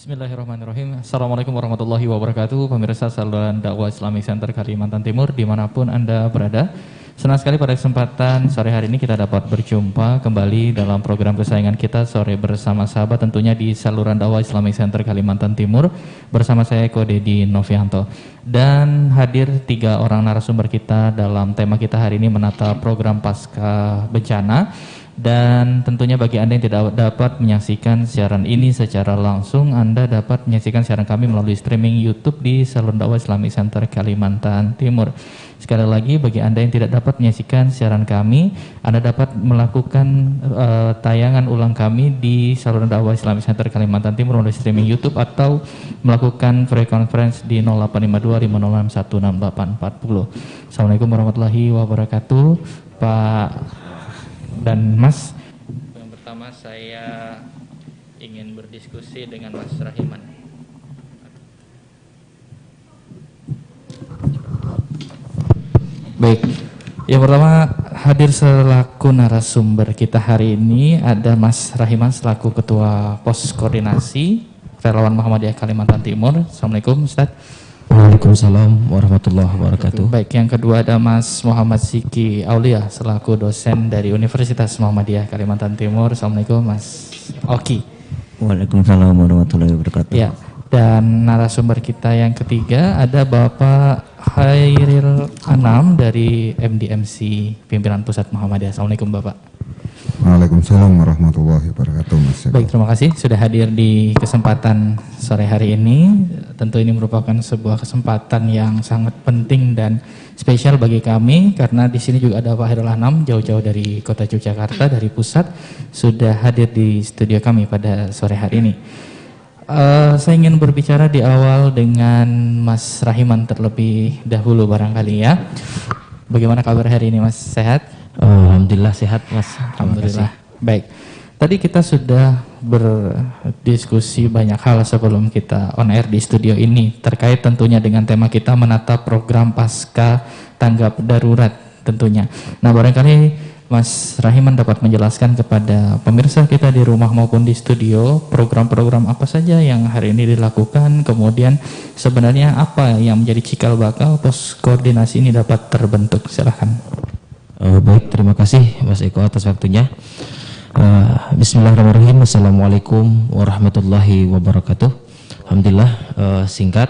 Bismillahirrahmanirrahim. Assalamualaikum warahmatullahi wabarakatuh. Pemirsa saluran dakwah Islamic Center Kalimantan Timur dimanapun Anda berada. Senang sekali pada kesempatan sore hari ini kita dapat berjumpa kembali dalam program kesayangan kita Sore Bersama Sahabat, tentunya di saluran dakwah Islamic Center Kalimantan Timur. Bersama saya Eko Dedi Novianto. Dan hadir 3 orang narasumber kita dalam tema kita hari ini menata program pasca bencana. Dan tentunya bagi Anda yang tidak dapat menyaksikan siaran ini secara langsung, Anda dapat menyaksikan siaran kami melalui streaming YouTube di Saluran Dakwah Islamic Center Kalimantan Timur. Sekali lagi, bagi Anda yang tidak dapat menyaksikan siaran kami, Anda dapat melakukan tayangan ulang kami di Saluran Dakwah Islamic Center Kalimantan Timur melalui streaming YouTube atau melakukan free conference di 0852 506 16840. Assalamualaikum warahmatullahi wabarakatuh, Pak dan Mas. Yang pertama saya ingin berdiskusi dengan Mas Rahiman. Baik, yang pertama hadir selaku narasumber kita hari ini ada Mas Rahiman selaku Ketua Pos Koordinasi Relawan Muhammadiyah Kalimantan Timur. Assalamualaikum Ustaz. Waalaikumsalam warahmatullahi wabarakatuh. Baik, yang kedua ada Mas Muhammad Siki Aulia selaku dosen dari Universitas Muhammadiyah Kalimantan Timur. Assalamualaikum Mas Oki. Waalaikumsalam warahmatullahi wabarakatuh. Ya, dan narasumber kita yang ketiga ada Bapak Hairil Anam dari MDMC Pimpinan Pusat Muhammadiyah. Assalamualaikum Bapak. Waalaikumsalam warahmatullahi wabarakatuh, Mas. Baik, terima kasih sudah hadir di kesempatan sore hari ini. Tentu ini merupakan sebuah kesempatan yang sangat penting dan spesial bagi kami karena di sini juga ada Pak Hairil Anam jauh-jauh dari Kota Yogyakarta, dari pusat, sudah hadir di studio kami pada sore hari ini. Saya ingin berbicara di awal dengan Mas Rahiman terlebih dahulu barangkali ya. Bagaimana kabar hari ini, Mas? Sehat? Alhamdulillah sehat, Mas. Alhamdulillah. Baik. Tadi kita sudah berdiskusi banyak hal sebelum kita on air di studio ini terkait tentunya dengan tema kita menata program pasca tanggap darurat tentunya. Nah, barangkali Mas Rahiman dapat menjelaskan kepada pemirsa kita di rumah maupun di studio program-program apa saja yang hari ini dilakukan, kemudian sebenarnya apa yang menjadi cikal bakal pos koordinasi ini dapat terbentuk. Silakan. Baik, terima kasih Mas Eko atas waktunya. Bismillahirrahmanirrahim. Assalamualaikum warahmatullahi wabarakatuh. Alhamdulillah, singkat.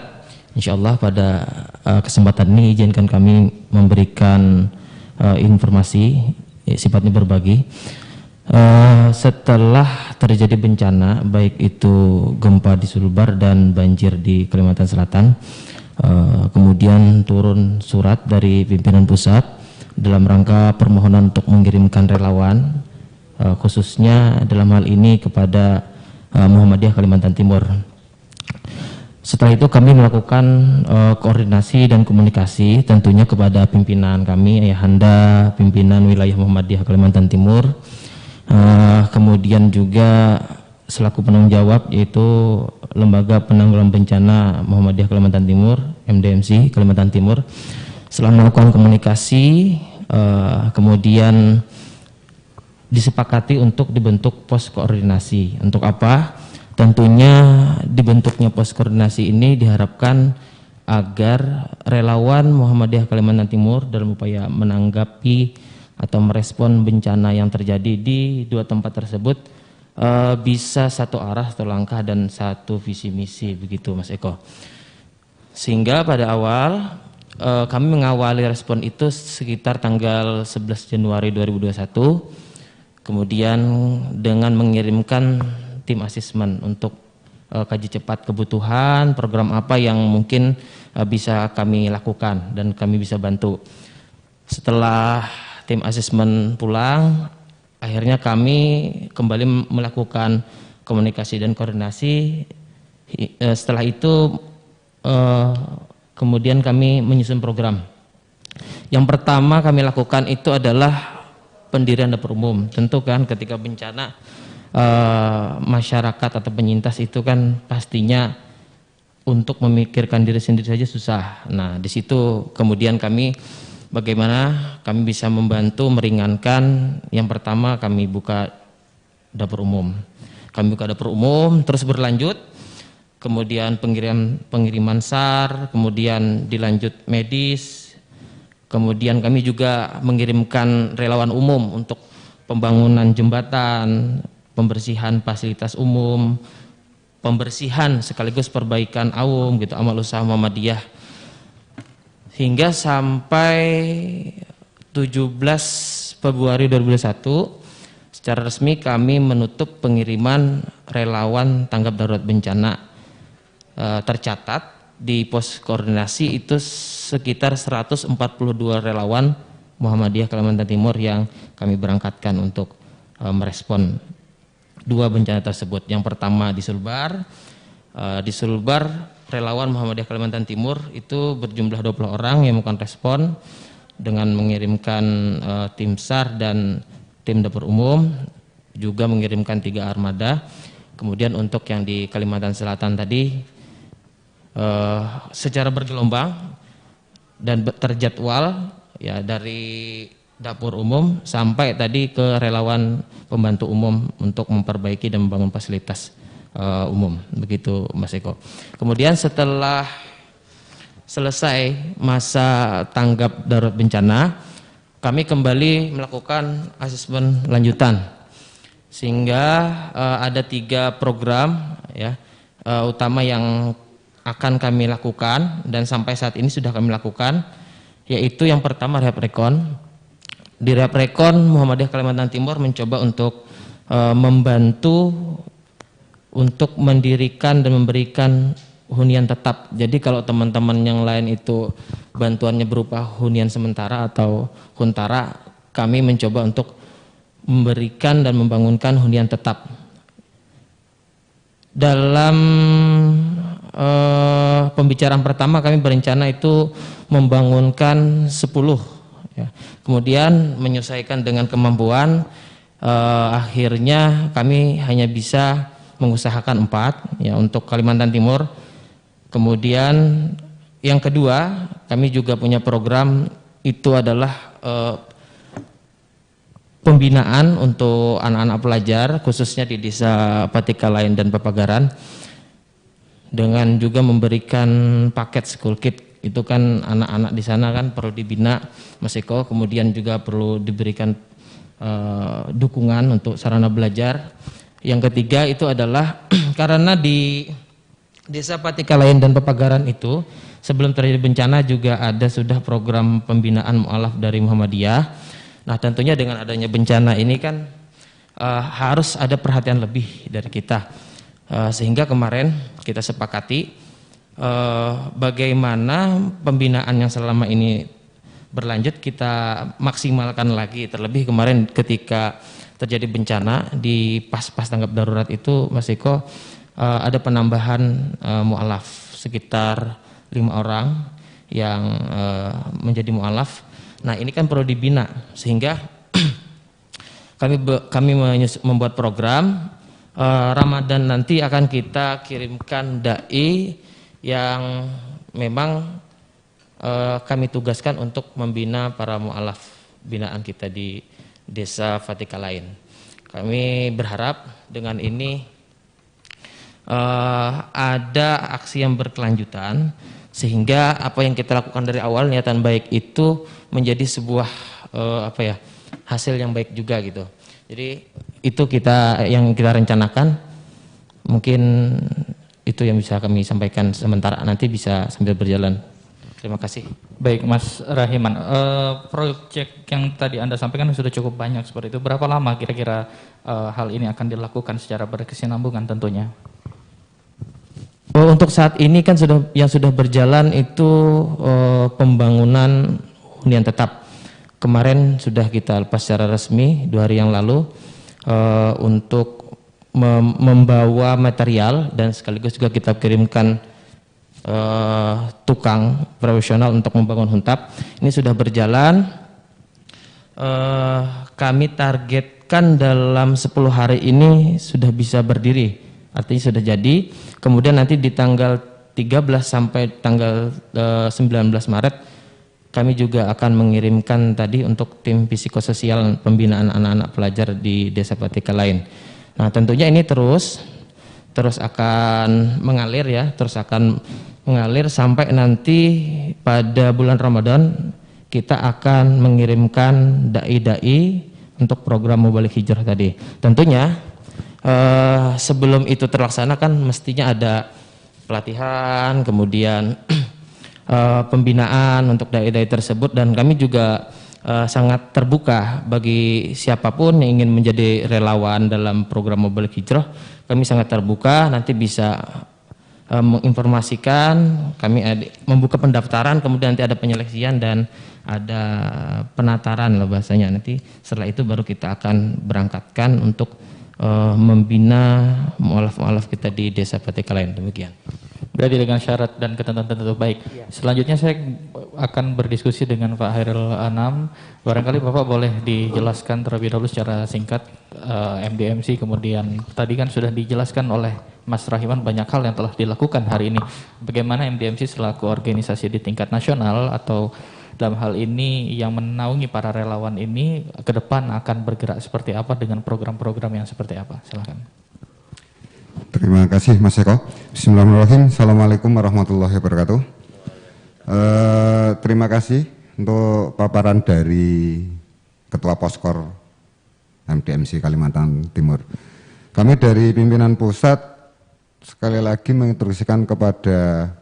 Insyaallah pada kesempatan ini izinkan kami memberikan informasi sifatnya berbagi. Setelah terjadi bencana baik itu gempa di Sulbar dan banjir di Kalimantan Selatan, kemudian turun surat dari pimpinan pusat dalam rangka permohonan untuk mengirimkan relawan, khususnya dalam hal ini kepada Muhammadiyah Kalimantan Timur. Setelah itu kami melakukan koordinasi dan komunikasi tentunya kepada pimpinan kami, ayahanda pimpinan wilayah Muhammadiyah Kalimantan Timur, kemudian juga selaku penanggung jawab yaitu Lembaga Penanggulangan Bencana Muhammadiyah Kalimantan Timur, MDMC Kalimantan Timur. Setelah melakukan komunikasi, kemudian disepakati untuk dibentuk pos koordinasi. Untuk apa? Tentunya dibentuknya pos koordinasi ini diharapkan agar relawan Muhammadiyah Kalimantan Timur dalam upaya menanggapi atau merespon bencana yang terjadi di 2 tempat tersebut bisa satu arah, satu langkah dan satu visi misi, begitu Mas Eko. Sehingga pada awal kami mengawali respon itu sekitar tanggal 11 Januari 2021, kemudian dengan mengirimkan tim asesmen untuk kaji cepat kebutuhan, program apa yang mungkin bisa kami lakukan dan kami bisa bantu. Setelah tim asesmen pulang, akhirnya kami kembali melakukan komunikasi dan koordinasi. Setelah itu kemudian kami menyusun program. Yang pertama kami lakukan itu adalah pendirian dapur umum. Tentu kan ketika bencana masyarakat atau penyintas itu kan pastinya untuk memikirkan diri sendiri saja susah. Nah, di situ kemudian kami bagaimana kami bisa membantu meringankan. Yang pertama kami buka dapur umum. Kami buka dapur umum terus berlanjut. Kemudian pengiriman SAR, kemudian dilanjut medis. Kemudian kami juga mengirimkan relawan umum untuk pembangunan jembatan, pembersihan fasilitas umum, pembersihan sekaligus perbaikan AUM gitu, amal usaha Muhammadiyah. Hingga sampai 17 Februari 2021 secara resmi kami menutup pengiriman relawan tanggap darurat bencana. Tercatat di pos koordinasi itu sekitar 142 relawan Muhammadiyah Kalimantan Timur yang kami berangkatkan untuk merespon dua bencana tersebut. Yang pertama di Sulbar. Di Sulbar relawan Muhammadiyah Kalimantan Timur itu berjumlah 20 orang yang melakukan respon dengan mengirimkan tim SAR dan tim dapur umum, juga mengirimkan 3 armada. Kemudian untuk yang di Kalimantan Selatan tadi secara bergelombang dan terjadwal ya, dari dapur umum sampai tadi ke relawan pembantu umum untuk memperbaiki dan membangun fasilitas umum, begitu Mas Eko. Kemudian setelah selesai masa tanggap darurat bencana, kami kembali melakukan asesmen lanjutan, sehingga ada 3 program ya utama yang akan kami lakukan dan sampai saat ini sudah kami lakukan, yaitu yang pertama Rehab Rekon. Di Rehab Rekon Muhammadiyah Kalimantan Timur mencoba untuk membantu untuk mendirikan dan memberikan hunian tetap. Jadi kalau teman-teman yang lain itu bantuannya berupa hunian sementara atau huntara, kami mencoba untuk memberikan dan membangunkan hunian tetap. Dalam pembicaraan pertama kami berencana itu membangunkan 10 ya. Kemudian menyesuaikan dengan kemampuan, akhirnya kami hanya bisa mengusahakan 4 ya untuk Kalimantan Timur. Kemudian yang kedua, kami juga punya program itu adalah pembinaan untuk anak-anak pelajar khususnya di Desa Patikalain dan Papagaran, dengan juga memberikan paket school kit. Itu kan anak-anak di sana kan perlu dibina Mas Eko, kemudian juga perlu diberikan dukungan untuk sarana belajar. Yang ketiga itu adalah karena di Desa Patikalain dan Papagaran itu sebelum terjadi bencana juga ada sudah program pembinaan mu'alaf dari Muhammadiyah. Nah, tentunya dengan adanya bencana ini kan harus ada perhatian lebih dari kita. Sehingga kemarin kita sepakati bagaimana pembinaan yang selama ini berlanjut kita maksimalkan lagi. Terlebih kemarin ketika terjadi bencana di pas-pas tanggap darurat itu Mas Eko, ada penambahan mu'alaf sekitar 5 orang yang menjadi mu'alaf. Nah, ini kan perlu dibina, sehingga kami membuat program Ramadan nanti akan kita kirimkan dai yang memang kami tugaskan untuk membina para mu'alaf binaan kita di Desa Patikalain. Kami berharap dengan ini ada aksi yang berkelanjutan, sehingga apa yang kita lakukan dari awal, niatan baik itu menjadi sebuah hasil yang baik juga gitu. Jadi itu yang kita rencanakan. Mungkin itu yang bisa kami sampaikan sementara, nanti bisa sambil berjalan. Terima kasih. Baik, Mas Rahiman, proyek yang tadi Anda sampaikan sudah cukup banyak seperti itu. Berapa lama kira-kira hal ini akan dilakukan secara berkesinambungan tentunya? Untuk saat ini kan sudah berjalan itu pembangunan hunian tetap. Kemarin sudah kita lepas secara resmi 2 hari yang lalu untuk membawa material dan sekaligus juga kita kirimkan tukang profesional untuk membangun huntap. Ini sudah berjalan. Kami targetkan dalam 10 hari ini sudah bisa berdiri, artinya sudah jadi. Kemudian nanti di tanggal 13 sampai tanggal 19 Maret kami juga akan mengirimkan tadi untuk tim psikososial pembinaan anak-anak pelajar di desa Patika lain. Nah, tentunya ini terus akan mengalir ya, terus akan mengalir sampai nanti pada bulan Ramadan kita akan mengirimkan dai-dai untuk program Mubalik Hijrah tadi. Tentunya sebelum itu terlaksana kan mestinya ada pelatihan, kemudian pembinaan untuk dai-dai tersebut, dan kami juga sangat terbuka bagi siapapun yang ingin menjadi relawan dalam program Mubalik Hijrah. Kami sangat terbuka, nanti bisa menginformasikan, kami membuka pendaftaran, kemudian nanti ada penyeleksian dan ada penataran lah bahasanya. Nanti setelah itu baru kita akan berangkatkan untuk membina mualaf-mualaf kita di desa Patika lain. Demikian. Berarti dengan syarat dan ketentuan tertentu. Baik. Selanjutnya saya akan berdiskusi dengan Pak Hairul Anam. Barangkali Bapak boleh dijelaskan terlebih dahulu secara singkat MDMC, kemudian tadi kan sudah dijelaskan oleh Mas Rahiman banyak hal yang telah dilakukan hari ini. Bagaimana MDMC selaku organisasi di tingkat nasional atau dalam hal ini yang menaungi para relawan ini ke depan akan bergerak seperti apa dengan program-program yang seperti apa? Silakan. Terima kasih Mas Eko. Bismillahirrahmanirrahim. Assalamualaikum warahmatullahi wabarakatuh. Terima kasih untuk paparan dari Ketua Poskor MDMC Kalimantan Timur. Kami dari pimpinan pusat sekali lagi menginstruksikan kepada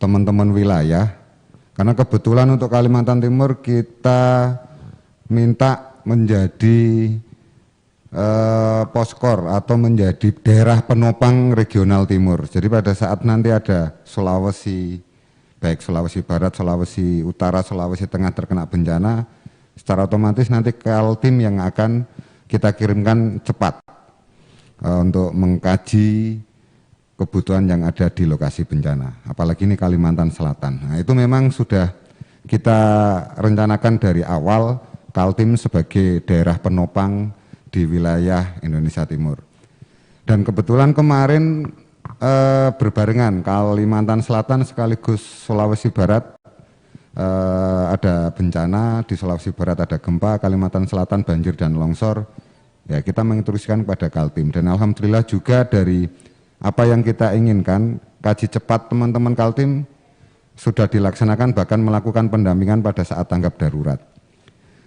teman-teman wilayah, karena kebetulan untuk Kalimantan Timur kita minta menjadi poskor atau menjadi daerah penopang regional timur. Jadi pada saat nanti ada Sulawesi, baik Sulawesi Barat, Sulawesi Utara, Sulawesi Tengah terkena bencana, secara otomatis nanti Kaltim yang akan kita kirimkan cepat untuk mengkaji kebutuhan yang ada di lokasi bencana. Apalagi ini Kalimantan Selatan. Nah, itu memang sudah kita rencanakan dari awal Kaltim sebagai daerah penopang di wilayah Indonesia Timur. Dan kebetulan kemarin berbarengan Kalimantan Selatan sekaligus Sulawesi Barat ada bencana, di Sulawesi Barat ada gempa, Kalimantan Selatan banjir dan longsor. Ya, kita menginstruksikan kepada Kaltim, dan alhamdulillah juga dari apa yang kita inginkan, kaji cepat teman-teman Kaltim sudah dilaksanakan, bahkan melakukan pendampingan pada saat tanggap darurat.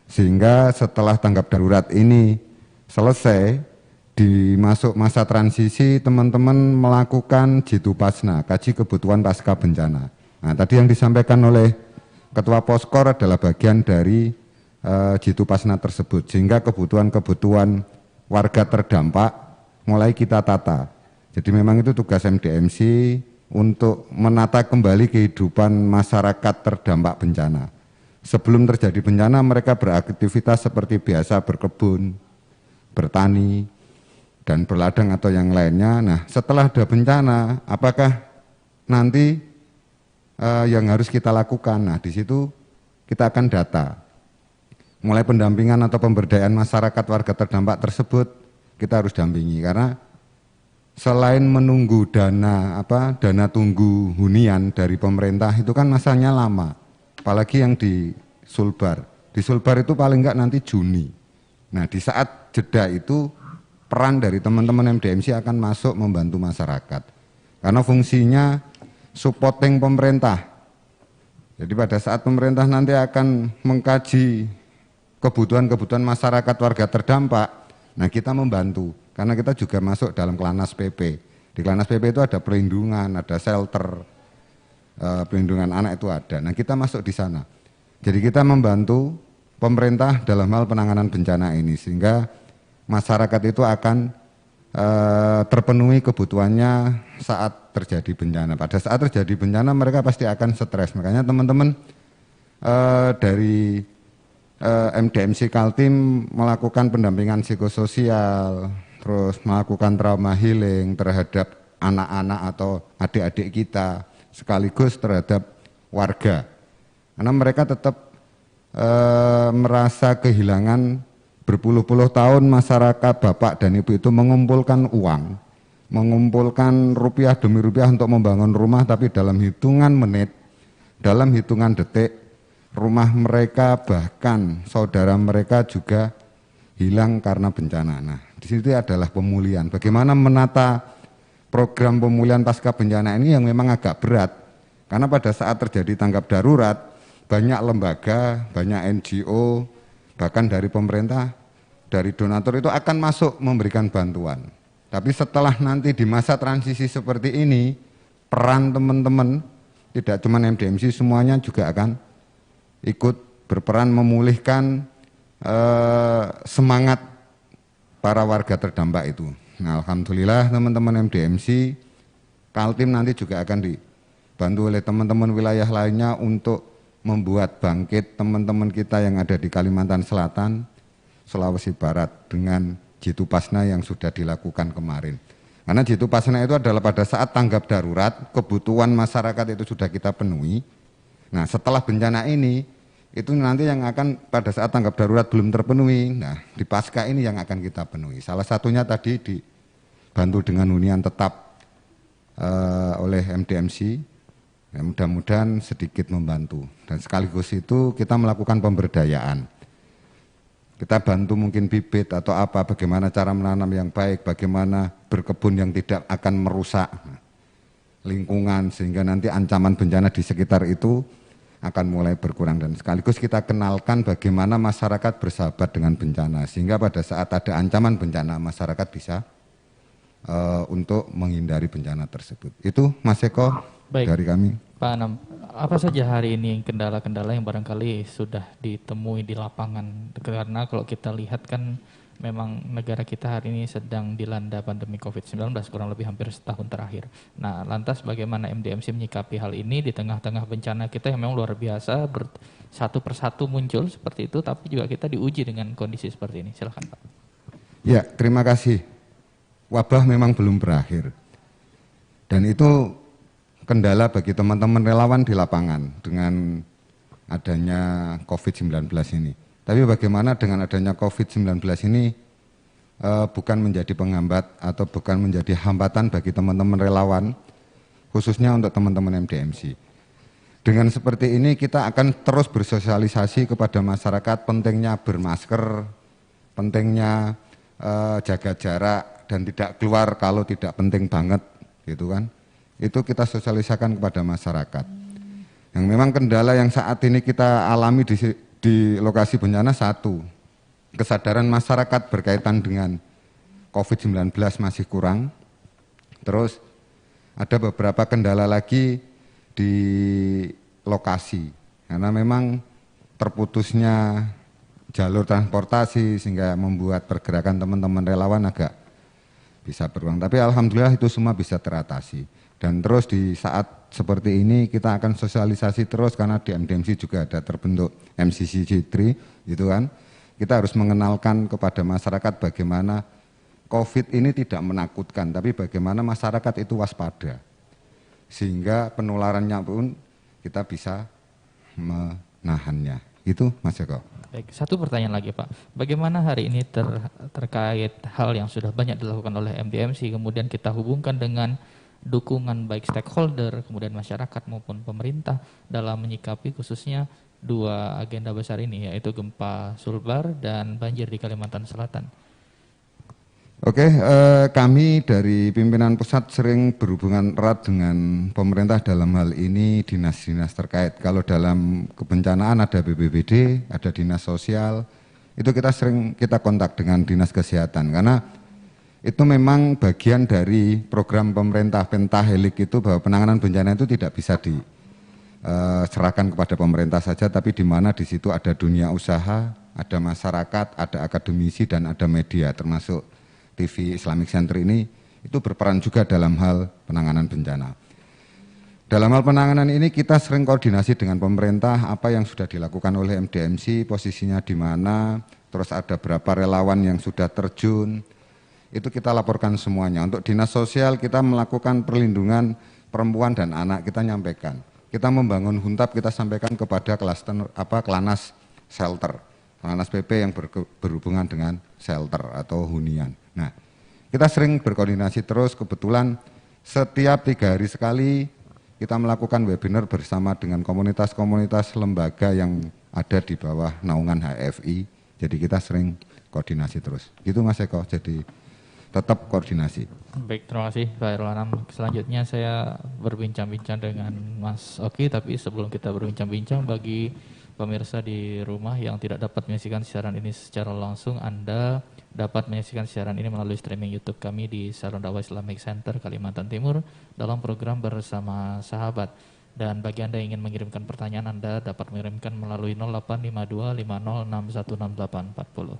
Sehingga setelah tanggap darurat ini selesai, di masuk masa transisi, teman-teman melakukan Jitu Pasna, kaji kebutuhan pasca bencana. Nah, tadi yang disampaikan oleh Ketua Poskor adalah bagian dari Jitu Pasna tersebut, sehingga kebutuhan-kebutuhan warga terdampak mulai kita tata. Jadi memang itu tugas MDMC untuk menata kembali kehidupan masyarakat terdampak bencana. Sebelum terjadi bencana, mereka beraktivitas seperti biasa, berkebun, bertani, dan berladang atau yang lainnya. Nah, setelah ada bencana, apakah nanti yang harus kita lakukan? Nah, di situ kita akan data. Mulai pendampingan atau pemberdayaan masyarakat warga terdampak tersebut, kita harus dampingi, karena selain menunggu dana tunggu hunian dari pemerintah itu kan masanya lama, apalagi yang di Sulbar. Di Sulbar itu paling enggak nanti Juni. Nah, di saat jeda itu peran dari teman-teman MDMC akan masuk membantu masyarakat, karena fungsinya supporting pemerintah. Jadi pada saat pemerintah nanti akan mengkaji kebutuhan-kebutuhan masyarakat warga terdampak, nah kita membantu, karena kita juga masuk dalam Klanas PP Di Klinas PP itu ada perlindungan, ada shelter, perlindungan anak itu ada. Nah, kita masuk di sana. Jadi kita membantu pemerintah dalam hal penanganan bencana ini sehingga masyarakat itu akan terpenuhi kebutuhannya saat terjadi bencana. Pada saat terjadi bencana mereka pasti akan stres. Makanya teman-teman dari MDMC Kaltim melakukan pendampingan psikososial, terus melakukan trauma healing terhadap anak-anak atau adik-adik kita, sekaligus terhadap warga. Karena mereka tetap merasa kehilangan berpuluh-puluh tahun masyarakat bapak dan ibu itu mengumpulkan uang, mengumpulkan rupiah demi rupiah untuk membangun rumah, tapi dalam hitungan menit, dalam hitungan detik, rumah mereka bahkan saudara mereka juga hilang karena bencana. Nah, di situ adalah pemulihan. Bagaimana menata program pemulihan pasca bencana ini yang memang agak berat, karena pada saat terjadi tanggap darurat, banyak lembaga, banyak NGO, bahkan dari pemerintah, dari donatur itu akan masuk memberikan bantuan. Tapi setelah nanti di masa transisi seperti ini, peran teman-teman, tidak cuma MDMC, semuanya juga akan ikut berperan memulihkan semangat para warga terdampak itu. Nah, alhamdulillah teman-teman MDMC, Kaltim nanti juga akan dibantu oleh teman-teman wilayah lainnya untuk membuat bangkit teman-teman kita yang ada di Kalimantan Selatan, Sulawesi Barat dengan Jitu Pasna yang sudah dilakukan kemarin. Karena Jitu Pasna itu adalah pada saat tanggap darurat, kebutuhan masyarakat itu sudah kita penuhi. Nah, setelah bencana ini, itu nanti yang akan pada saat tanggap darurat belum terpenuhi. Nah, di pasca ini yang akan kita penuhi. Salah satunya tadi dibantu dengan hunian tetap oleh MDMC. Ya, mudah-mudahan sedikit membantu. Dan sekaligus itu kita melakukan pemberdayaan. Kita bantu mungkin bibit atau apa, bagaimana cara menanam yang baik, bagaimana berkebun yang tidak akan merusak lingkungan, sehingga nanti ancaman bencana di sekitar itu akan mulai berkurang. Dan sekaligus kita kenalkan bagaimana masyarakat bersahabat dengan bencana, sehingga pada saat ada ancaman bencana, masyarakat bisa untuk menghindari bencana tersebut. Itu Mas Eko. Baik, dari kami. Pak Anam, apa saja hari ini kendala-kendala yang barangkali sudah ditemui di lapangan? Karena kalau kita lihat kan memang negara kita hari ini sedang dilanda pandemi COVID-19 kurang lebih hampir setahun terakhir. Nah, lantas bagaimana MDMC menyikapi hal ini di tengah-tengah bencana kita yang memang luar biasa, satu persatu muncul seperti itu, tapi juga kita diuji dengan kondisi seperti ini. Silakan Pak. Ya, terima kasih. Wabah memang belum berakhir. Dan itu kendala bagi teman-teman relawan di lapangan dengan adanya COVID-19 ini. Tapi bagaimana dengan adanya COVID-19 ini bukan menjadi penghambat atau bukan menjadi hambatan bagi teman-teman relawan, khususnya untuk teman-teman MDMC. Dengan seperti ini kita akan terus bersosialisasi kepada masyarakat pentingnya bermasker, pentingnya jaga jarak dan tidak keluar kalau tidak penting banget, gitu kan. Itu kita sosialisasikan kepada masyarakat. Yang memang kendala yang saat ini kita alami di lokasi bencana satu, kesadaran masyarakat berkaitan dengan COVID-19 masih kurang. Terus ada beberapa kendala lagi di lokasi, karena memang terputusnya jalur transportasi sehingga membuat pergerakan teman-teman relawan agak bisa berulang. Tapi alhamdulillah itu semua bisa teratasi. Dan terus di saat seperti ini kita akan sosialisasi terus, karena di MDMC juga ada terbentuk MCCC3 gitu kan. Kita harus mengenalkan kepada masyarakat bagaimana COVID ini tidak menakutkan, tapi bagaimana masyarakat itu waspada. Sehingga penularannya pun kita bisa menahannya. Itu Mas Eko. Baik, satu pertanyaan lagi Pak. Bagaimana hari ini terkait hal yang sudah banyak dilakukan oleh MDMC, kemudian kita hubungkan dengan dukungan baik stakeholder, kemudian masyarakat maupun pemerintah dalam menyikapi khususnya dua agenda besar ini, yaitu gempa Sulbar dan banjir di Kalimantan Selatan. Oke, kami dari pimpinan pusat sering berhubungan erat dengan pemerintah dalam hal ini dinas-dinas terkait. Kalau dalam kebencanaan ada BPBD, ada dinas sosial, itu kita sering kontak dengan dinas kesehatan, karena itu memang bagian dari program pemerintah Pentahelix itu, bahwa penanganan bencana itu tidak bisa diserahkan kepada pemerintah saja, tapi di mana di situ ada dunia usaha, ada masyarakat, ada akademisi, dan ada media, termasuk TV Islamic Center ini itu berperan juga dalam hal penanganan bencana. Dalam hal penanganan ini kita sering koordinasi dengan pemerintah, apa yang sudah dilakukan oleh MDMC, posisinya di mana, terus ada berapa relawan yang sudah terjun, itu kita laporkan semuanya. Untuk dinas sosial kita melakukan perlindungan perempuan dan anak, kita nyampaikan. Kita membangun Huntap, kita sampaikan kepada Klanas Shelter, Klanas PP yang berhubungan dengan shelter atau hunian. Nah, kita sering berkoordinasi terus, kebetulan setiap 3 hari sekali kita melakukan webinar bersama dengan komunitas-komunitas lembaga yang ada di bawah naungan HFI. Jadi kita sering koordinasi terus. Gitu Mas Eko, jadi tetap koordinasi. Baik, terima kasih Pak Hairul Anam. Selanjutnya saya berbincang-bincang dengan Mas Oki, tapi sebelum kita berbincang-bincang, bagi pemirsa di rumah yang tidak dapat menyaksikan siaran ini secara langsung, Anda dapat menyaksikan siaran ini melalui streaming YouTube kami di Salon Dakwah Islamic Center Kalimantan Timur dalam program Bersama Sahabat. Dan bagi Anda yang ingin mengirimkan pertanyaan, Anda dapat mengirimkan melalui 085250616840.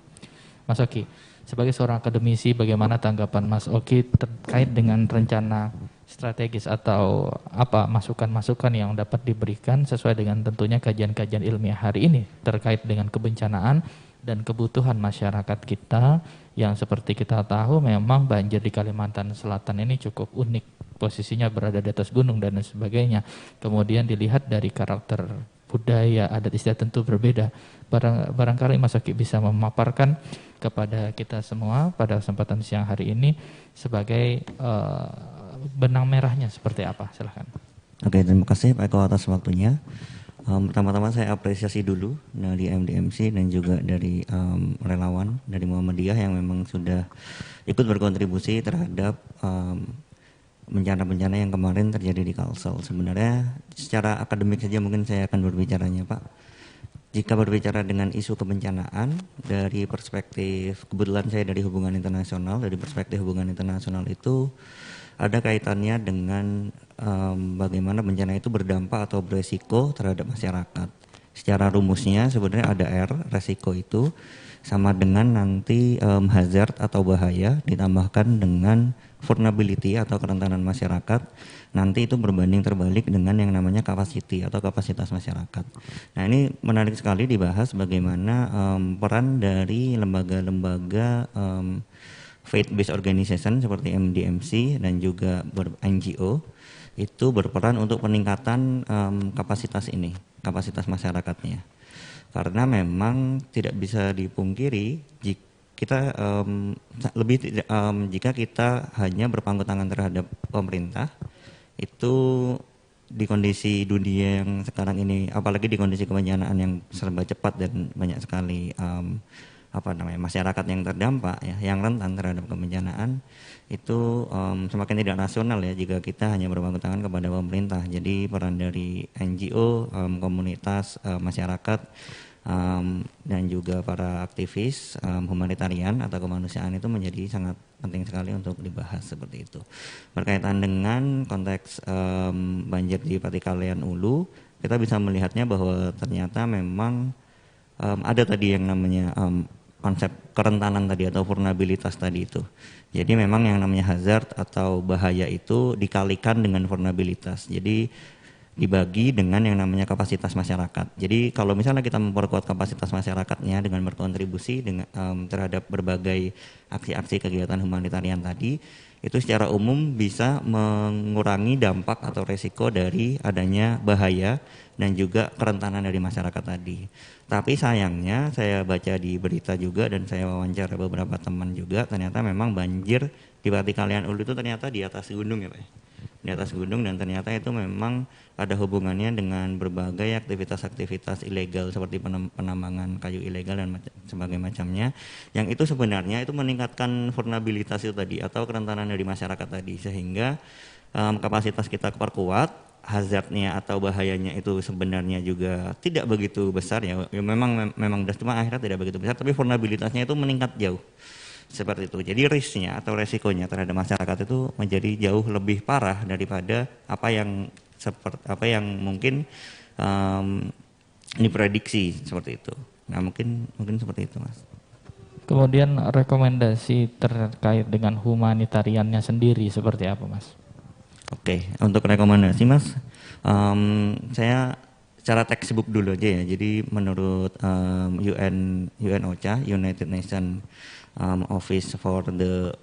Mas Oki, sebagai seorang akademisi, bagaimana tanggapan Mas Oki terkait dengan rencana strategis atau apa masukan-masukan yang dapat diberikan sesuai dengan tentunya kajian-kajian ilmiah hari ini terkait dengan kebencanaan dan kebutuhan masyarakat kita yang seperti kita tahu memang banjir di Kalimantan Selatan ini cukup unik, posisinya berada di atas gunung dan sebagainya. Kemudian dilihat dari karakter budaya, adat istiadat tentu berbeda. Barangkali Mas Oki bisa memaparkan kepada kita semua pada kesempatan siang hari ini sebagai benang merahnya seperti apa, silahkan. Oke, terima kasih Pak Eko atas waktunya. Pertama-tama saya apresiasi dulu dari MDMC dan juga dari relawan dari Muhammadiyah yang memang sudah ikut berkontribusi terhadap bencana-bencana yang kemarin terjadi di Kalsel. Sebenarnya secara akademik saja mungkin saya akan berbicaranya Pak. Jika berbicara dengan isu kebencanaan dari perspektif, kebetulan saya dari hubungan internasional, dari perspektif hubungan internasional itu ada kaitannya dengan bagaimana bencana itu berdampak atau beresiko terhadap masyarakat. Secara rumusnya sebenarnya ada R, resiko itu sama dengan nanti hazard atau bahaya ditambahkan dengan vulnerability atau kerentanan masyarakat, nanti itu berbanding terbalik dengan yang namanya capacity atau kapasitas masyarakat. Nah ini menarik sekali dibahas bagaimana peran dari lembaga-lembaga faith-based organization seperti MDMC dan juga NGO itu berperan untuk peningkatan kapasitas ini, kapasitas masyarakatnya. Karena memang tidak bisa dipungkiri jika kita hanya berpangku tangan terhadap pemerintah, itu di kondisi dunia yang sekarang ini, apalagi di kondisi kebencanaan yang serba cepat dan banyak sekali masyarakat yang terdampak ya, yang rentan terhadap kebencanaan, itu semakin tidak rasional ya jika kita hanya berpangku tangan kepada pemerintah. Jadi peran dari NGO, komunitas, masyarakat dan juga para aktivis humanitarian atau kemanusiaan itu menjadi sangat penting sekali untuk dibahas seperti itu. Berkaitan dengan konteks banjir di Patikalean Ulu, kita bisa melihatnya bahwa ternyata memang ada tadi yang namanya konsep kerentanan tadi atau vulnerabilitas tadi itu. Jadi memang yang namanya hazard atau bahaya itu dikalikan dengan vulnerabilitas. Jadi dibagi dengan yang namanya kapasitas masyarakat. Jadi kalau misalnya kita memperkuat kapasitas masyarakatnya dengan berkontribusi dengan terhadap berbagai aksi-aksi kegiatan humanitarian tadi, itu secara umum bisa mengurangi dampak atau resiko dari adanya bahaya dan juga kerentanan dari masyarakat tadi. Tapi sayangnya saya baca di berita juga dan saya wawancara beberapa teman juga, ternyata memang banjir di Patikalean Ulu itu ternyata di atas gunung ya Pak. Di atas gunung, dan ternyata itu memang ada hubungannya dengan berbagai aktivitas-aktivitas ilegal seperti penambangan kayu ilegal dan sebagainya macamnya, yang itu sebenarnya itu meningkatkan vulnerabilitas itu tadi atau kerentanan dari masyarakat tadi, sehingga kapasitas kita perkuat, hazardnya atau bahayanya itu sebenarnya juga tidak begitu besar ya memang cuma akhirnya tidak begitu besar, tapi vulnerabilitasnya itu meningkat jauh. seperti itu. Jadi risknya atau resikonya terhadap masyarakat itu menjadi jauh lebih parah daripada apa yang mungkin diprediksi seperti itu. Nah mungkin seperti itu, Mas. Kemudian rekomendasi terkait dengan humanitariannya sendiri seperti apa, Mas? Oke, untuk rekomendasi, Mas, saya secara textbook dulu aja ya. Jadi menurut UNOCHA, United Nations Office for the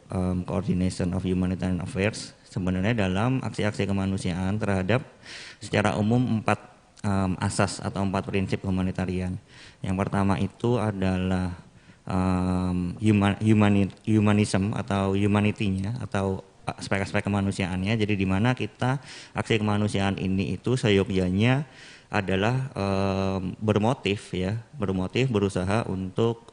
Coordination of Humanitarian Affairs, sebenarnya dalam aksi-aksi kemanusiaan terhadap secara umum 4 asas atau 4 prinsip humanitarian. Yang pertama itu adalah humanism atau humanity-nya atau aspek-aspek kemanusiaannya. Jadi di mana kita aksi kemanusiaan ini itu seyogyanya adalah bermotif berusaha untuk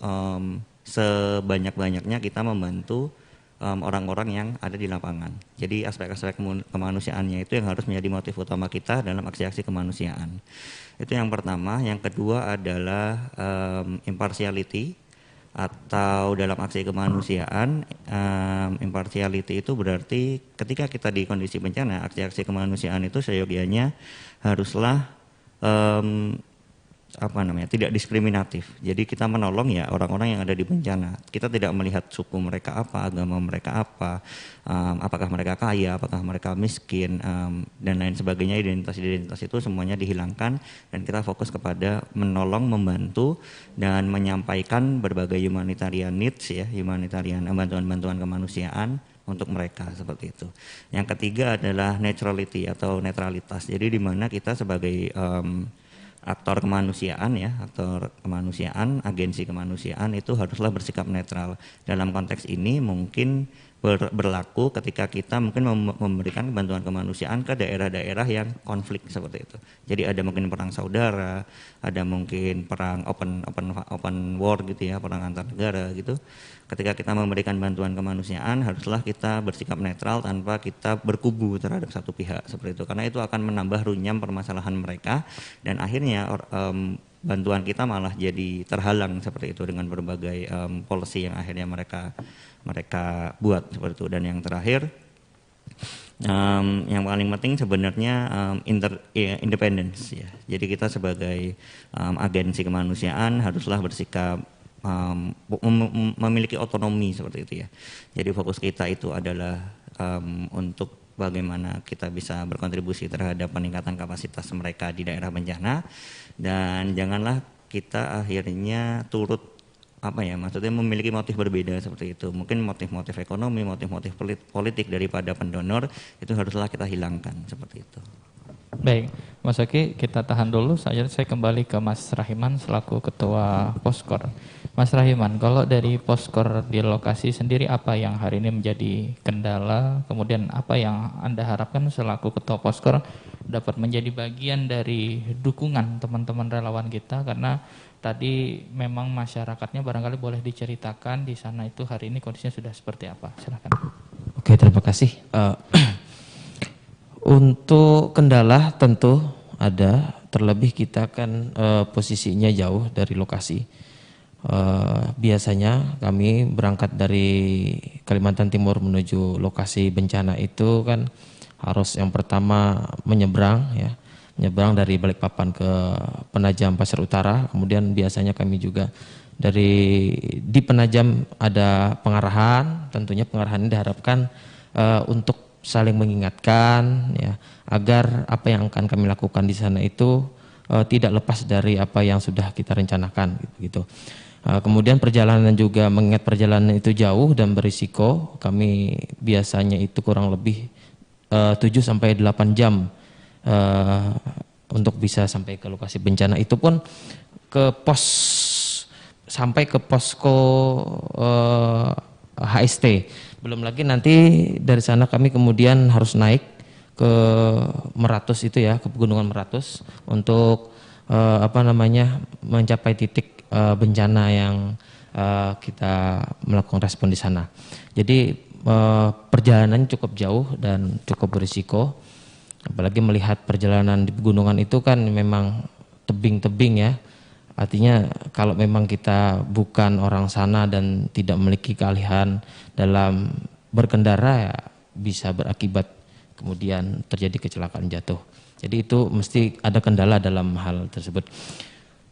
sebanyak-banyaknya kita membantu orang-orang yang ada di lapangan. Jadi aspek-aspek kemanusiaannya itu yang harus menjadi motif utama kita dalam aksi-aksi kemanusiaan. Itu yang pertama. Yang kedua adalah impartiality, atau dalam aksi kemanusiaan, impartiality itu berarti ketika kita di kondisi bencana, aksi-aksi kemanusiaan itu seyogyanya haruslah tidak diskriminatif. Jadi kita menolong ya orang-orang yang ada di bencana. Kita tidak melihat suku mereka apa, agama mereka apa, apakah mereka kaya, apakah mereka miskin, dan lain sebagainya. Identitas itu semuanya dihilangkan dan kita fokus kepada menolong, membantu dan menyampaikan berbagai humanitarian needs ya, humanitarian bantuan-bantuan kemanusiaan untuk mereka seperti itu. Yang ketiga adalah neutrality atau netralitas. Jadi di mana kita sebagai aktor kemanusiaan, agensi kemanusiaan itu haruslah bersikap netral. Dalam konteks ini mungkin berlaku ketika kita mungkin memberikan bantuan kemanusiaan ke daerah-daerah yang konflik seperti itu. Jadi ada mungkin perang saudara, ada mungkin perang open war gitu ya, perang antar negara gitu. Ketika kita memberikan bantuan kemanusiaan haruslah kita bersikap netral tanpa kita berkubu terhadap satu pihak seperti itu, karena itu akan menambah runyam permasalahan mereka dan akhirnya bantuan kita malah jadi terhalang seperti itu dengan berbagai policy yang akhirnya mereka buat seperti itu. Dan yang terakhir yang paling penting sebenarnya independence ya. Jadi kita sebagai agensi kemanusiaan haruslah bersikap memiliki otonomi seperti itu ya. Jadi fokus kita itu adalah untuk bagaimana kita bisa berkontribusi terhadap peningkatan kapasitas mereka di daerah bencana, dan janganlah kita akhirnya turut maksudnya memiliki motif berbeda seperti itu. Mungkin motif-motif ekonomi, motif-motif politik daripada pendonor itu haruslah kita hilangkan seperti itu. Baik, Mas Oki, kita tahan dulu. Saya kembali ke Mas Rahiman selaku Ketua Poskor. Mas Rahiman, kalau dari Poskor di lokasi sendiri apa yang hari ini menjadi kendala, kemudian apa yang Anda harapkan selaku Ketua Poskor dapat menjadi bagian dari dukungan teman-teman relawan kita, karena tadi memang masyarakatnya barangkali boleh diceritakan di sana itu hari ini kondisinya sudah seperti apa. Silakan. Oke, terima kasih. Untuk kendala tentu ada, terlebih kita kan posisinya jauh dari lokasi. Biasanya kami berangkat dari Kalimantan Timur menuju lokasi bencana itu kan harus yang pertama menyeberang dari Balikpapan ke Penajam Pasir Utara. Kemudian biasanya kami juga di Penajam ada pengarahan. Tentunya pengarahan ini diharapkan untuk saling mengingatkan ya, agar apa yang akan kami lakukan di sana itu tidak lepas dari apa yang sudah kita rencanakan gitu. Kemudian perjalanan juga, mengingat perjalanan itu jauh dan berisiko, kami biasanya itu kurang lebih 7-8 jam untuk bisa sampai ke lokasi bencana. Itu pun sampai ke posko HST. Belum lagi nanti dari sana kami kemudian harus naik ke Meratus itu ya, ke Pegunungan Meratus untuk mencapai titik bencana yang kita melakukan respon di sana. Jadi perjalanan cukup jauh dan cukup berisiko, apalagi melihat perjalanan di pegunungan itu kan memang tebing-tebing ya, Artinya kalau memang kita bukan orang sana dan tidak memiliki keahlian dalam berkendara, ya bisa berakibat kemudian terjadi kecelakaan jatuh. Jadi itu mesti ada kendala dalam hal tersebut.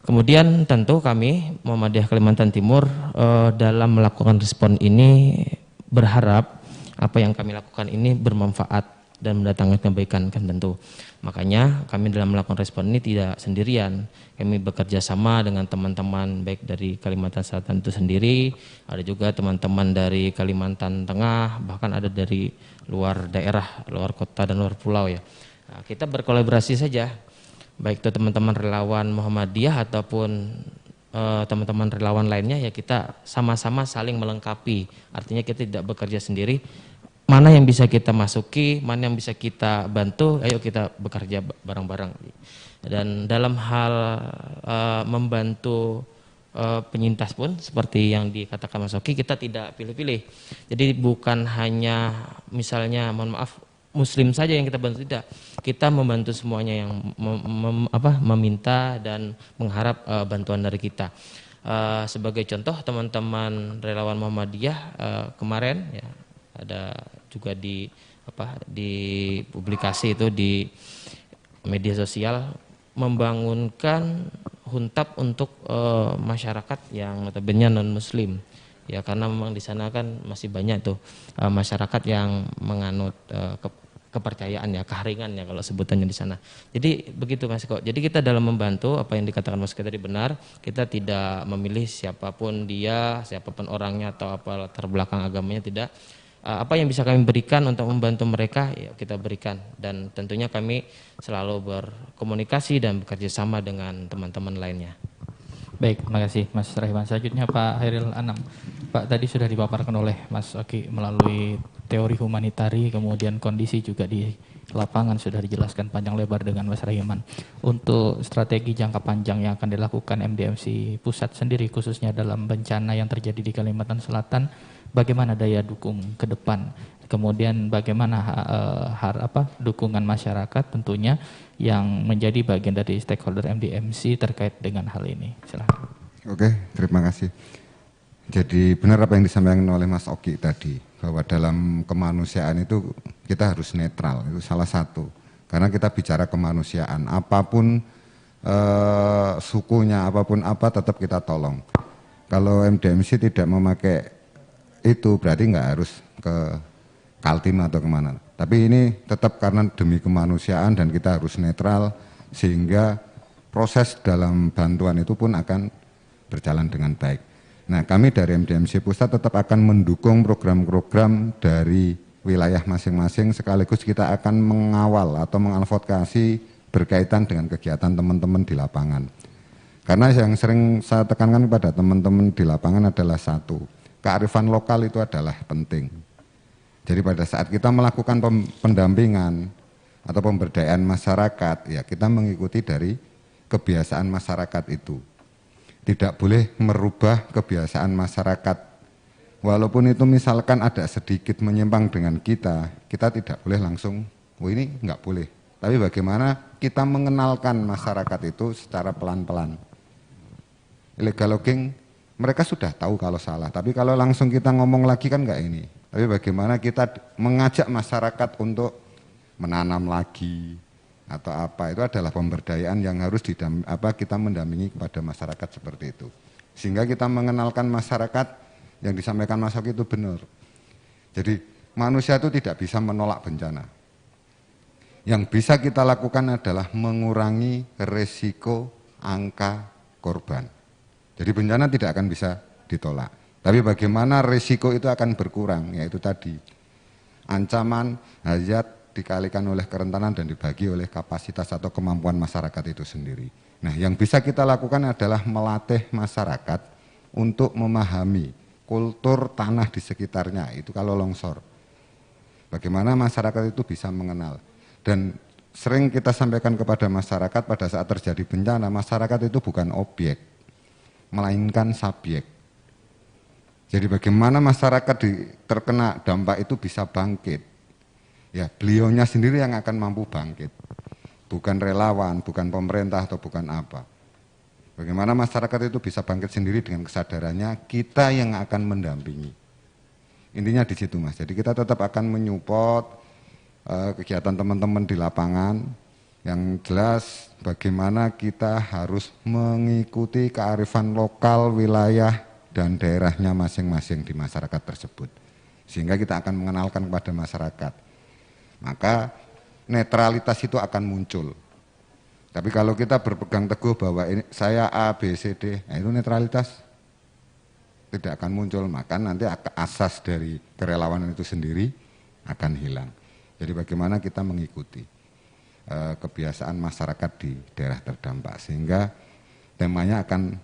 Kemudian tentu kami Muhammadiyah Kalimantan Timur dalam melakukan respon ini berharap apa yang kami lakukan ini bermanfaat dan mendatangkan kebaikan kan tentu. Makanya kami dalam melakukan respon ini tidak sendirian. Kami bekerja sama dengan teman-teman baik dari Kalimantan Selatan itu sendiri, ada juga teman-teman dari Kalimantan Tengah, bahkan ada dari luar daerah, luar kota dan luar pulau ya. Nah, kita berkolaborasi saja, baik itu teman-teman relawan Muhammadiyah ataupun teman-teman relawan lainnya, ya kita sama-sama saling melengkapi. Artinya kita tidak bekerja sendiri. Mana yang bisa kita masuki, mana yang bisa kita bantu, ayo kita bekerja bareng-bareng. Dan dalam hal membantu penyintas pun seperti yang dikatakan Mas Oki, kita tidak pilih-pilih. Jadi bukan hanya misalnya mohon maaf Muslim saja yang kita bantu, tidak. Kita membantu semuanya yang meminta dan mengharap bantuan dari kita. Sebagai contoh teman-teman relawan Muhammadiyah kemarin ya, ada juga di publikasi itu di media sosial membangunkan huntap untuk masyarakat yang notabene non muslim ya, karena memang di sana kan masih banyak tuh masyarakat yang menganut kepercayaan ya, keharingan ya kalau sebutannya di sana. Jadi begitu Mas Eko. Jadi kita dalam membantu apa yang dikatakan Mas Eko tadi benar, kita tidak memilih siapapun dia, siapapun orangnya atau apa latar belakang agamanya, tidak. Apa yang bisa kami berikan untuk membantu mereka ya kita berikan, dan tentunya kami selalu berkomunikasi dan bekerja sama dengan teman-teman lainnya. Baik, terima kasih Mas Rahman. Selanjutnya Pak Hairil Anam. Pak, tadi sudah dipaparkan oleh Mas Oki melalui teori humanitari, kemudian kondisi juga di lapangan sudah dijelaskan panjang lebar dengan Mas Rahman. Untuk strategi jangka panjang yang akan dilakukan MDMC pusat sendiri khususnya dalam bencana yang terjadi di Kalimantan Selatan, bagaimana daya dukung ke depan, kemudian bagaimana dukungan masyarakat tentunya yang menjadi bagian dari stakeholder MDMC terkait dengan hal ini. Silahkan. Oke, terima kasih. Jadi benar apa yang disampaikan oleh Mas Oki tadi, bahwa dalam kemanusiaan itu kita harus netral, itu salah satu. Karena kita bicara kemanusiaan, apapun sukunya, apapun apa tetap kita tolong. Kalau MDMC tidak memakai itu berarti nggak harus ke Kaltim atau kemana. Tapi ini tetap karena demi kemanusiaan dan kita harus netral sehingga proses dalam bantuan itu pun akan berjalan dengan baik. Nah, kami dari MDMC Pusat tetap akan mendukung program-program dari wilayah masing-masing, sekaligus kita akan mengawal atau mengadvokasi berkaitan dengan kegiatan teman-teman di lapangan. Karena yang sering saya tekankan pada teman-teman di lapangan adalah satu, kearifan lokal itu adalah penting. Jadi pada saat kita melakukan pendampingan atau pemberdayaan masyarakat, ya kita mengikuti dari kebiasaan masyarakat itu. Tidak boleh merubah kebiasaan masyarakat. Walaupun itu misalkan ada sedikit menyimpang dengan kita tidak boleh langsung, ini enggak boleh. Tapi bagaimana kita mengenalkan masyarakat itu secara pelan-pelan. Illegal logging, mereka sudah tahu kalau salah, tapi kalau langsung kita ngomong lagi kan enggak ini. Tapi bagaimana kita mengajak masyarakat untuk menanam lagi atau apa, itu adalah pemberdayaan yang harus kita mendampingi kepada masyarakat seperti itu. Sehingga kita mengenalkan masyarakat yang disampaikan Mas Oki itu benar. Jadi manusia itu tidak bisa menolak bencana. Yang bisa kita lakukan adalah mengurangi resiko angka korban. Jadi bencana tidak akan bisa ditolak. Tapi bagaimana resiko itu akan berkurang, yaitu tadi ancaman, hazard dikalikan oleh kerentanan dan dibagi oleh kapasitas atau kemampuan masyarakat itu sendiri. Nah, yang bisa kita lakukan adalah melatih masyarakat untuk memahami kultur tanah di sekitarnya, itu kalau longsor. Bagaimana masyarakat itu bisa mengenal. Dan sering kita sampaikan kepada masyarakat pada saat terjadi bencana, masyarakat itu bukan objek, melainkan subjek. Jadi bagaimana masyarakat terkena dampak itu bisa bangkit. Ya, beliaunya sendiri yang akan mampu bangkit. Bukan relawan, bukan pemerintah atau bukan apa. Bagaimana masyarakat itu bisa bangkit sendiri dengan kesadarannya, kita yang akan mendampingi. Intinya di situ Mas. Jadi kita tetap akan menyupport kegiatan teman-teman di lapangan. Yang jelas bagaimana kita harus mengikuti kearifan lokal, wilayah, dan daerahnya masing-masing di masyarakat tersebut. Sehingga kita akan mengenalkan kepada masyarakat. Maka netralitas itu akan muncul. Tapi kalau kita berpegang teguh bahwa ini saya A, B, C, D, nah itu netralitas tidak akan muncul. Maka nanti asas dari kerelawanan itu sendiri akan hilang. Jadi bagaimana kita mengikuti kebiasaan masyarakat di daerah terdampak. Sehingga temanya akan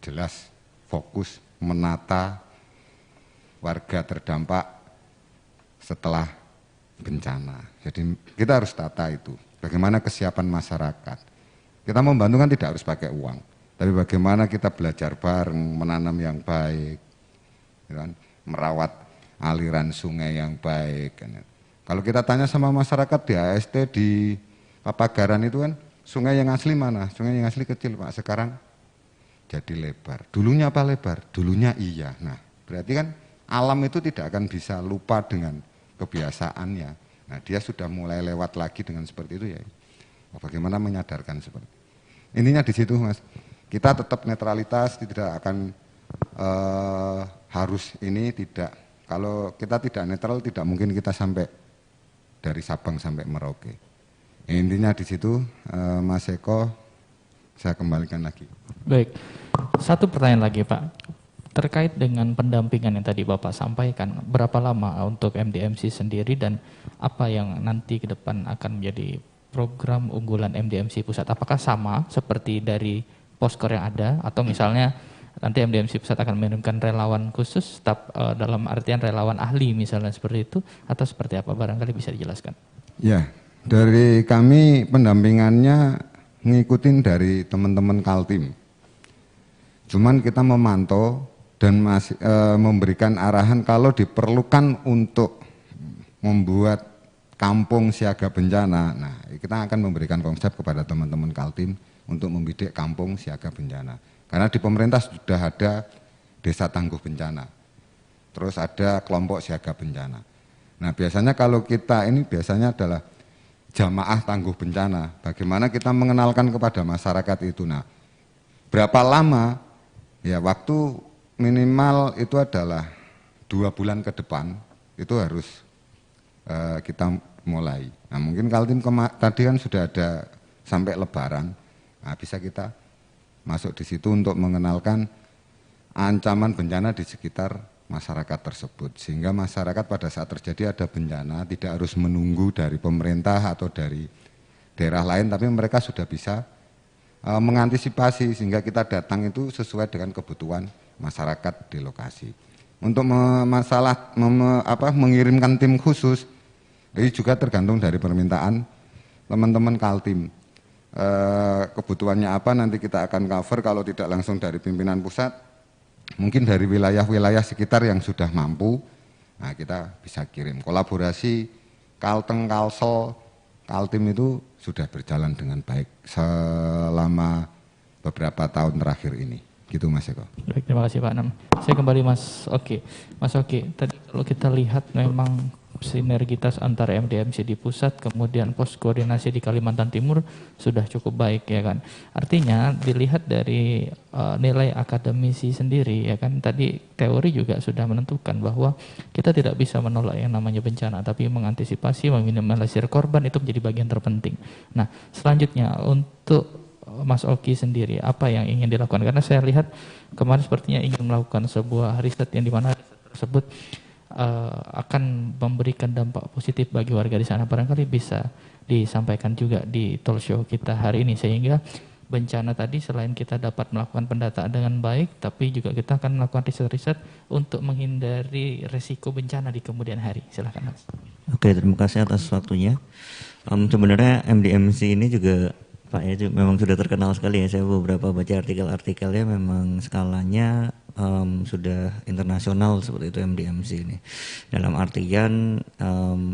jelas, fokus, menata warga terdampak setelah bencana. Jadi kita harus tata itu. Bagaimana kesiapan masyarakat. Kita membantu kan tidak harus pakai uang. Tapi bagaimana kita belajar bareng, menanam yang baik, kan? Merawat aliran sungai yang baik. Kan? Kalau kita tanya sama masyarakat di AST, di Papagaran itu kan, sungai yang asli mana? Sungai yang asli kecil Pak, sekarang jadi lebar. Dulunya apa lebar? Dulunya iya. Nah berarti kan alam itu tidak akan bisa lupa dengan kebiasaannya. Nah dia sudah mulai lewat lagi dengan seperti itu ya. Bagaimana menyadarkan seperti itu. Intinya di situ Mas. Kita tetap netralitas, tidak akan harus ini tidak. Kalau kita tidak netral tidak mungkin kita sampai dari Sabang sampai Merauke. Intinya di situ Mas Eko, saya kembalikan lagi. Baik, satu pertanyaan lagi Pak. Terkait dengan pendampingan yang tadi Bapak sampaikan, berapa lama untuk MDMC sendiri dan apa yang nanti ke depan akan menjadi program unggulan MDMC pusat? Apakah sama seperti dari poskor yang ada atau misalnya nanti MDMC pusat akan mengirimkan relawan khusus dalam artian relawan ahli misalnya seperti itu atau seperti apa? Barangkali bisa dijelaskan. Ya, dari kami pendampingannya ngikutin dari teman-teman Kaltim. Cuman kita memantau dan masih memberikan arahan kalau diperlukan untuk membuat kampung siaga bencana. Nah, kita akan memberikan konsep kepada teman-teman Kaltim untuk membidik kampung siaga bencana. Karena di pemerintah sudah ada desa tangguh bencana. Terus ada kelompok siaga bencana. Nah, biasanya kalau kita ini biasanya adalah jamaah tangguh bencana. Bagaimana kita mengenalkan kepada masyarakat itu. Nah, berapa lama? Ya, waktu minimal itu adalah 2 bulan ke depan itu harus kita mulai. Nah mungkin Kaltim tadi kan sudah ada sampai Lebaran, nah, bisa kita masuk di situ untuk mengenalkan ancaman bencana di sekitar masyarakat tersebut. Sehingga masyarakat pada saat terjadi ada bencana tidak harus menunggu dari pemerintah atau dari daerah lain, tapi mereka sudah bisa mengantisipasi sehingga kita datang itu sesuai dengan kebutuhan masyarakat di lokasi. Untuk mengirimkan tim khusus, ini juga tergantung dari permintaan teman-teman Kaltim. Kebutuhannya apa nanti kita akan cover, kalau tidak langsung dari pimpinan pusat, mungkin dari wilayah-wilayah sekitar yang sudah mampu, nah kita bisa kirim. Kolaborasi Kalteng, Kalsel, Kaltim itu sudah berjalan dengan baik selama beberapa tahun terakhir ini. Gitu Mas Eko. Baik, terima kasih Pak Anam. Saya kembali Mas Oki. Mas Oki, tadi kalau kita lihat memang sinergitas antara MDMC di pusat kemudian pos koordinasi di Kalimantan Timur sudah cukup baik ya kan. Artinya dilihat dari nilai akademisi sendiri ya kan, tadi teori juga sudah menentukan bahwa kita tidak bisa menolak yang namanya bencana, tapi mengantisipasi, meminimalisir korban itu menjadi bagian terpenting. Nah, selanjutnya untuk Mas Oki sendiri, apa yang ingin dilakukan? Karena saya lihat kemarin sepertinya ingin melakukan sebuah riset yang dimana riset tersebut akan memberikan dampak positif bagi warga di sana. Barangkali bisa disampaikan juga di talk show kita hari ini, sehingga bencana tadi selain kita dapat melakukan pendataan dengan baik, tapi juga kita akan melakukan riset-riset untuk menghindari resiko bencana di kemudian hari. Silakan Mas. Oke, terima kasih atas waktunya. Sebenarnya MDMC ini juga Pak ya memang sudah terkenal sekali ya. Saya beberapa baca artikel-artikelnya, memang skalanya sudah internasional seperti itu MDMC ini. Dalam artian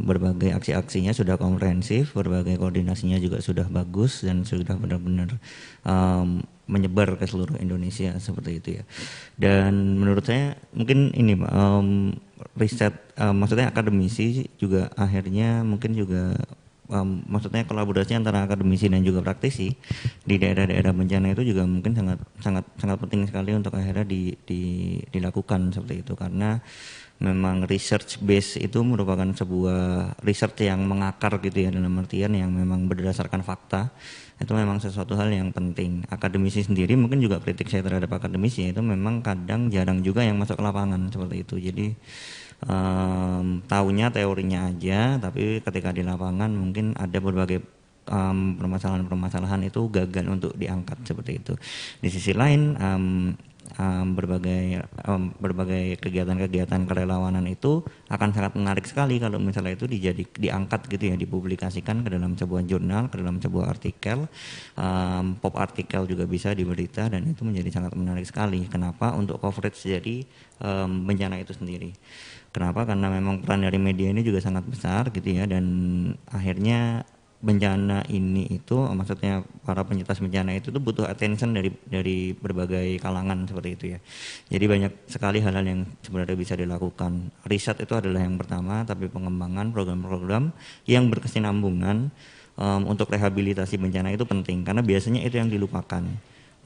berbagai aksi-aksinya sudah komprehensif, berbagai koordinasinya juga sudah bagus dan sudah benar-benar menyebar ke seluruh Indonesia seperti itu ya. Dan menurut saya mungkin ini Pak, riset maksudnya akademisi juga akhirnya mungkin juga maksudnya kolaborasi antara akademisi dan juga praktisi di daerah-daerah bencana itu juga mungkin sangat penting sekali untuk akhirnya dilakukan seperti itu, karena memang research base itu merupakan sebuah research yang mengakar gitu ya, dalam artian yang memang berdasarkan fakta. Itu memang sesuatu hal yang penting. Akademisi sendiri mungkin juga kritik saya terhadap akademisi itu memang kadang jarang juga yang masuk ke lapangan seperti itu. Jadi taunya teorinya aja, tapi ketika di lapangan mungkin ada berbagai permasalahan-permasalahan itu gagal untuk diangkat seperti itu. Di sisi lain berbagai kegiatan-kegiatan kerelawanan itu akan sangat menarik sekali kalau misalnya itu diangkat gitu ya, dipublikasikan ke dalam sebuah jurnal, ke dalam sebuah artikel, pop artikel juga bisa di berita, dan itu menjadi sangat menarik sekali. Kenapa? Untuk coverage dari bencana itu sendiri. Kenapa? Karena memang peran dari media ini juga sangat besar gitu ya, dan akhirnya bencana ini itu, maksudnya para penyintas bencana itu tuh butuh attention dari berbagai kalangan seperti itu ya. Jadi banyak sekali hal-hal yang sebenarnya bisa dilakukan. Riset itu adalah yang pertama, tapi pengembangan program-program yang berkesinambungan untuk rehabilitasi bencana itu penting, karena biasanya itu yang dilupakan.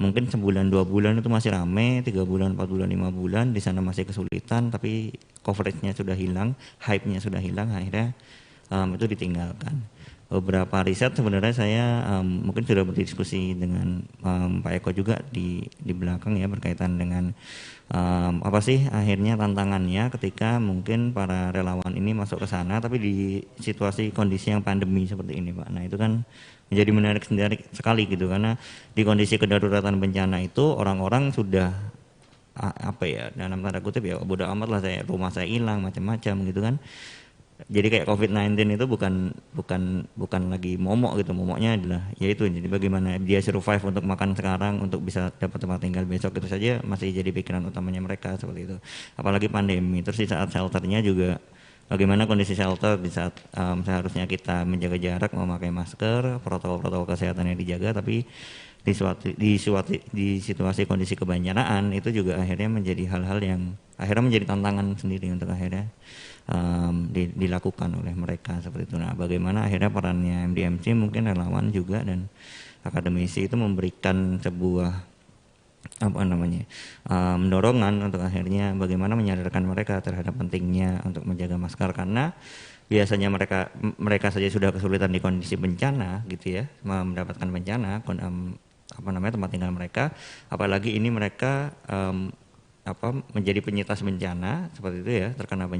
Mungkin sebulan 2 bulan itu masih rame, 3 bulan, 4 bulan, 5 bulan di sana masih kesulitan, tapi coveragenya sudah hilang, hype-nya sudah hilang, akhirnya itu ditinggalkan. Beberapa riset sebenarnya saya mungkin sudah berdiskusi dengan Pak Eko juga di belakang ya, berkaitan dengan apa sih akhirnya tantangannya ketika mungkin para relawan ini masuk ke sana tapi di situasi kondisi yang pandemi seperti ini Pak. Nah itu kan menjadi menarik sekali gitu, karena di kondisi kedaruratan bencana itu orang-orang sudah apa ya, dalam tanda kutip ya bodo amat lah, rumah saya hilang macam-macam gitu kan. Jadi kayak COVID-19 itu bukan lagi momok gitu, momoknya adalah yaitu jadi bagaimana dia survive untuk makan sekarang, untuk bisa dapat tempat tinggal besok, itu saja masih jadi pikiran utamanya mereka seperti itu. Apalagi pandemi, terus di saat shelternya juga bagaimana kondisi shelter di saat seharusnya kita menjaga jarak, memakai masker, protokol-protokol kesehatan yang dijaga, tapi di situasi kondisi kebencanaan itu juga akhirnya menjadi hal-hal yang akhirnya menjadi tantangan sendiri untuk akhirnya dilakukan oleh mereka seperti itu. Nah, bagaimana akhirnya perannya MDMC mungkin relawan juga dan akademisi itu memberikan sebuah dorongan untuk akhirnya bagaimana menyadarkan mereka terhadap pentingnya untuk menjaga masker, karena biasanya mereka saja sudah kesulitan di kondisi bencana gitu ya, mendapatkan bencana tempat tinggal mereka, apalagi ini mereka menjadi penyintas bencana seperti itu ya, terkena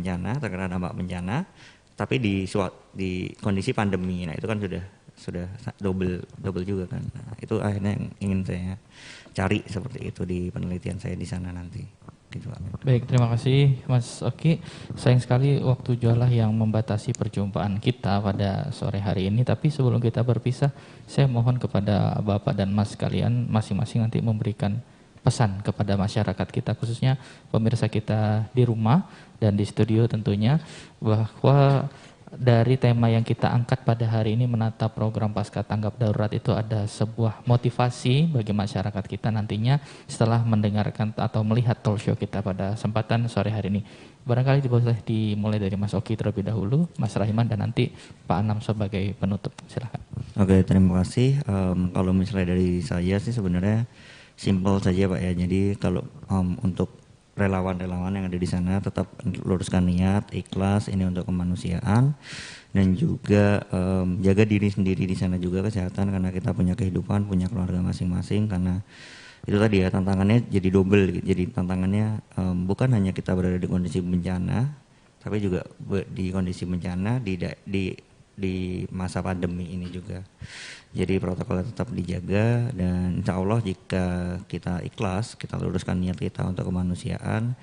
dampak bencana, tapi di kondisi pandemi. Nah itu kan sudah double juga kan. Nah, itu akhirnya yang ingin saya cari seperti itu di penelitian saya di sana nanti. Gitu, Pak. Baik, terima kasih Mas Oki. Sayang sekali waktu jualah yang membatasi perjumpaan kita pada sore hari ini. Tapi sebelum kita berpisah, saya mohon kepada Bapak dan Mas sekalian masing-masing nanti memberikan pesan kepada masyarakat kita, khususnya pemirsa kita di rumah dan di studio tentunya, bahwa dari tema yang kita angkat pada hari ini, menata program pasca tanggap darurat, itu ada sebuah motivasi bagi masyarakat kita nantinya setelah mendengarkan atau melihat talk show kita pada kesempatan sore hari ini. Barangkali boleh dimulai dari Mas Oki terlebih dahulu, Mas Rahiman, dan nanti Pak Anam sebagai penutup. Silakan. Oke, terima kasih. Kalau misalnya dari saya sih sebenarnya simpel saja Pak ya. Jadi kalau untuk relawan-relawan yang ada di sana tetap luruskan niat, ikhlas ini untuk kemanusiaan, dan juga jaga diri sendiri di sana juga, kesehatan, karena kita punya kehidupan, punya keluarga masing-masing. Karena itu tadi ya, tantangannya jadi double. Jadi tantangannya bukan hanya kita berada di kondisi bencana, tapi juga di kondisi bencana di masa pandemi ini juga. Jadi protokolnya tetap dijaga, dan insya Allah jika kita ikhlas, kita luruskan niat kita untuk kemanusiaan,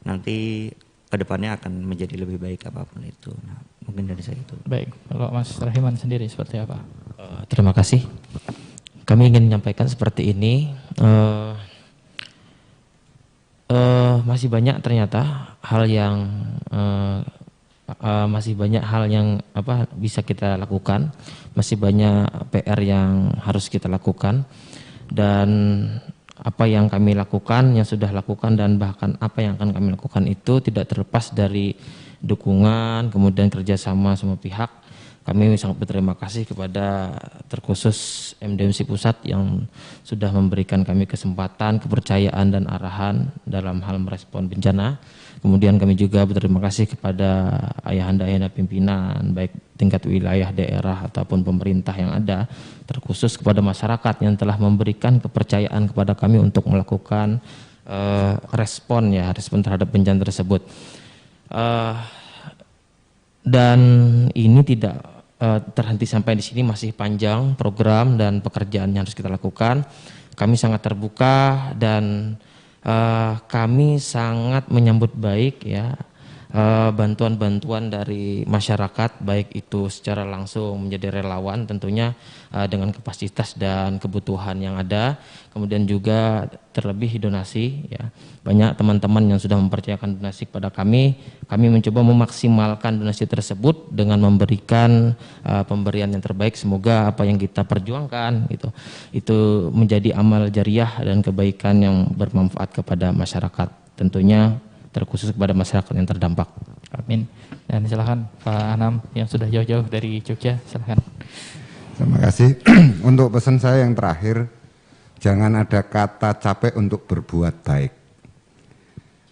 nanti kedepannya akan menjadi lebih baik apapun itu. Nah, mungkin dari saya itu. Baik, kalau Mas Rahiman sendiri seperti apa? Terima kasih. Kami ingin menyampaikan seperti ini. Masih banyak ternyata hal yang bisa kita lakukan, masih banyak PR yang harus kita lakukan, dan apa yang kami lakukan, yang sudah lakukan dan bahkan apa yang akan kami lakukan itu tidak terlepas dari dukungan, kemudian kerjasama semua pihak. Kami sangat berterima kasih kepada terkhusus MDMC Pusat yang sudah memberikan kami kesempatan, kepercayaan dan arahan dalam hal merespon bencana. Kemudian kami juga berterima kasih kepada ayahanda-ayahanda pimpinan, baik tingkat wilayah, daerah ataupun pemerintah yang ada, terkhusus kepada masyarakat yang telah memberikan kepercayaan kepada kami untuk melakukan respon terhadap bencana tersebut. Dan ini tidak terhenti sampai di sini, masih panjang program dan pekerjaan yang harus kita lakukan. Kami sangat terbuka dan kami sangat menyambut baik bantuan-bantuan dari masyarakat, baik itu secara langsung menjadi relawan tentunya dengan kapasitas dan kebutuhan yang ada, kemudian juga terlebih donasi ya. Banyak teman-teman yang sudah mempercayakan donasi kepada kami mencoba memaksimalkan donasi tersebut dengan memberikan pemberian yang terbaik. Semoga apa yang kita perjuangkan itu menjadi amal jariah dan kebaikan yang bermanfaat kepada masyarakat, tentunya terkhusus kepada masyarakat yang terdampak. Amin. Dan silakan Pak Anam yang sudah jauh-jauh dari Jogja, silakan. Terima kasih. Untuk pesan saya yang terakhir, jangan ada kata capek untuk berbuat baik.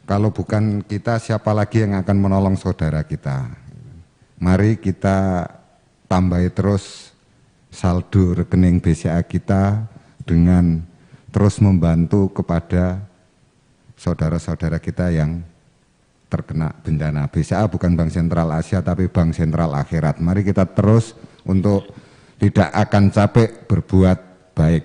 Kalau bukan kita, siapa lagi yang akan menolong saudara kita? Mari kita tambahi terus saldo rekening BCA kita dengan terus membantu kepada saudara-saudara kita yang terkena bencana. BCA bukan Bank Sentral Asia tapi Bank Sentral Akhirat. Mari kita terus untuk tidak akan capek berbuat baik.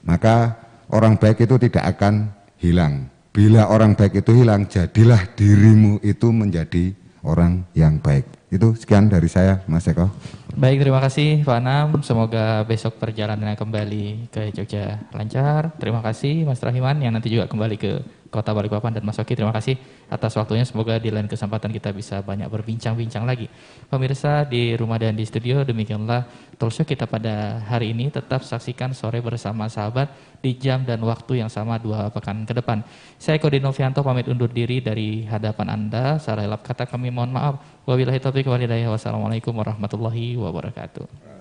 Maka orang baik itu tidak akan hilang. Bila orang baik itu hilang, jadilah dirimu itu menjadi orang yang baik. Itu sekian dari saya, Mas Eko. Baik, terima kasih Pak Anam. Semoga besok perjalanannya kembali ke Jogja lancar. Terima kasih Mas Rahiman yang nanti juga kembali ke Kota Balikpapan, dan Mas Oki, terima kasih atas waktunya. Semoga di lain kesempatan kita bisa banyak berbincang-bincang lagi. Pemirsa di rumah dan di studio, demikianlah talkshow kita pada hari ini. Tetap saksikan Sore Bersama Sahabat di jam dan waktu yang sama 2 pekan ke depan. Saya Eko Dinovianto pamit undur diri dari hadapan Anda. Salah hilap kata kami mohon maaf. Wabillahi taufiq wal hidayah. Wassalamualaikum warahmatullahi wabarakatuh.